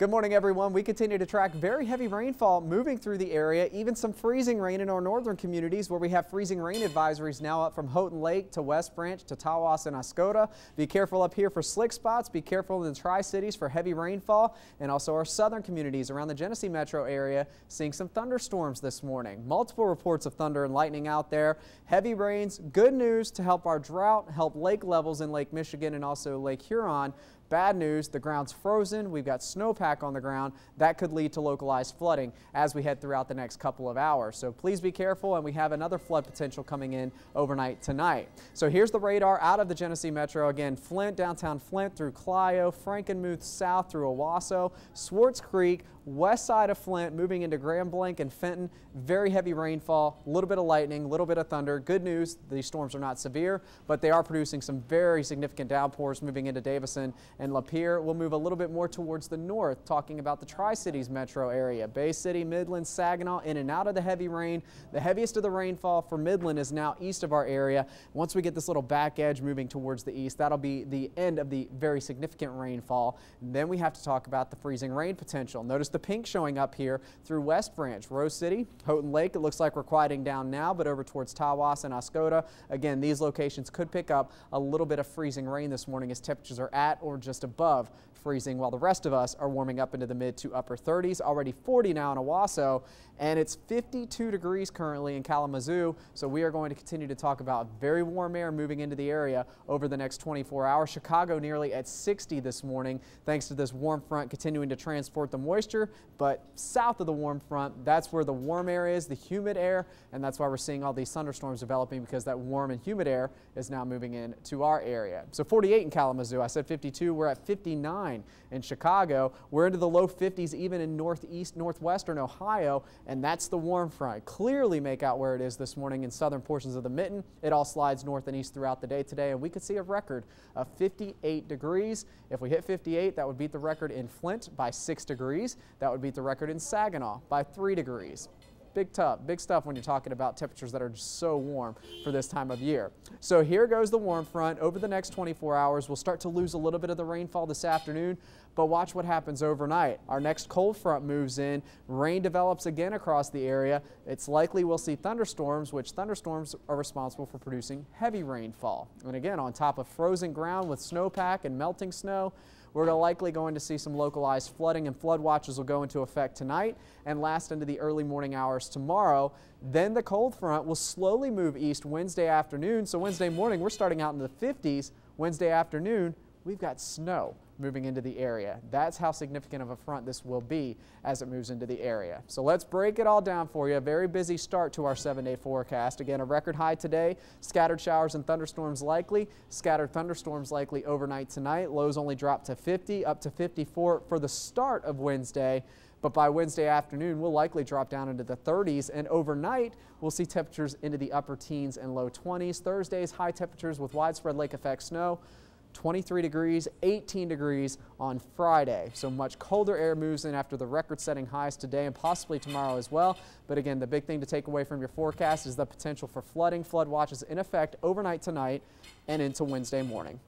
Good morning, everyone. We continue to track very heavy rainfall moving through the area, even some freezing rain in our northern communities where we have freezing rain advisories now up from Houghton Lake to West Branch to Tawas and Oscoda. Be careful up here for slick spots. Be careful in the Tri-Cities for heavy rainfall, and also our southern communities around the Genesee metro area seeing some thunderstorms this morning. Multiple reports of thunder and lightning out there. Heavy rains, good news to help our drought, help lake levels in Lake Michigan and also Lake Huron. Bad news, the ground's frozen. We've got snowpack on the ground. That could lead to localized flooding as we head throughout the next couple of hours. So please be careful, and we have another flood potential coming in overnight tonight. So here's the radar out of the Genesee metro. Again, Flint, downtown Flint through Clio, Frankenmuth south through Owasso, Swartz Creek, west side of Flint, moving into Grand Blanc and Fenton. Very heavy rainfall, a little bit of lightning, a little bit of thunder. Good news, these storms are not severe, but they are producing some very significant downpours moving into Davison and Lapeer. We'll move a little bit more towards the north, talking about the Tri-Cities metro area. Bay City, Midland, Saginaw, in and out of the heavy rain. The heaviest of the rainfall for Midland is now east of our area. Once we get this little back edge moving towards the east, that'll be the end of the very significant rainfall. And then we have to talk about the freezing rain potential. Notice the pink showing up here through West Branch, Rose City, Houghton Lake. It looks like we're quieting down now, but over towards Tawas and Oscoda, again, these locations could pick up a little bit of freezing rain this morning as temperatures are at or just above freezing, while the rest of us are warming up into the mid to upper 30s. Already 40 now in Owasso, and it's 52 degrees currently in Kalamazoo. So we are going to continue to talk about very warm air moving into the area over the next 24 hours. Chicago nearly at 60 this morning, thanks to this warm front continuing to transport the moisture. But south of the warm front, that's where the warm air is, the humid air, and that's why we're seeing all these thunderstorms developing, because that warm and humid air is now moving in to our area. So 48 in Kalamazoo. I said 52. We're at 59 in Chicago. We're into the low 50s even in northeast, northwestern Ohio, and that's the warm front. Clearly make out where it is this morning in southern portions of the mitten. It all slides north and east throughout the day today, and we could see a record of 58 degrees. If we hit 58, that would beat the record in Flint by 6 degrees. That would beat the record in Saginaw by 3 degrees. Big stuff when you're talking about temperatures that are just so warm for this time of year. So here goes the warm front. Over the next 24 hours, we'll start to lose a little bit of the rainfall this afternoon, but watch what happens overnight. Our next cold front moves in. Rain develops again across the area. It's likely we'll see thunderstorms, which thunderstorms are responsible for producing heavy rainfall. And again, on top of frozen ground with snowpack and melting snow, we're likely going to see some localized flooding, and flood watches will go into effect tonight and last into the early morning hours tomorrow. Then the cold front will slowly move east Wednesday afternoon. So Wednesday morning, we're starting out in the 50s. Wednesday afternoon, we've got snow moving into the area. That's how significant of a front this will be as it moves into the area. So let's break it all down for you. A very busy start to our 7-day forecast. Again, a record high today. Scattered showers and thunderstorms likely. Scattered thunderstorms likely overnight tonight. Lows only drop to 50, up to 54 for the start of Wednesday. But by Wednesday afternoon, we'll likely drop down into the 30s, and overnight, we'll see temperatures into the upper teens and low 20s. Thursday's high temperatures with widespread lake effect snow. 23 degrees, 18 degrees on Friday. So much colder air moves in after the record-setting highs today and possibly tomorrow as well. But again, the big thing to take away from your forecast is the potential for flooding. Flood watches in effect overnight tonight and into Wednesday morning.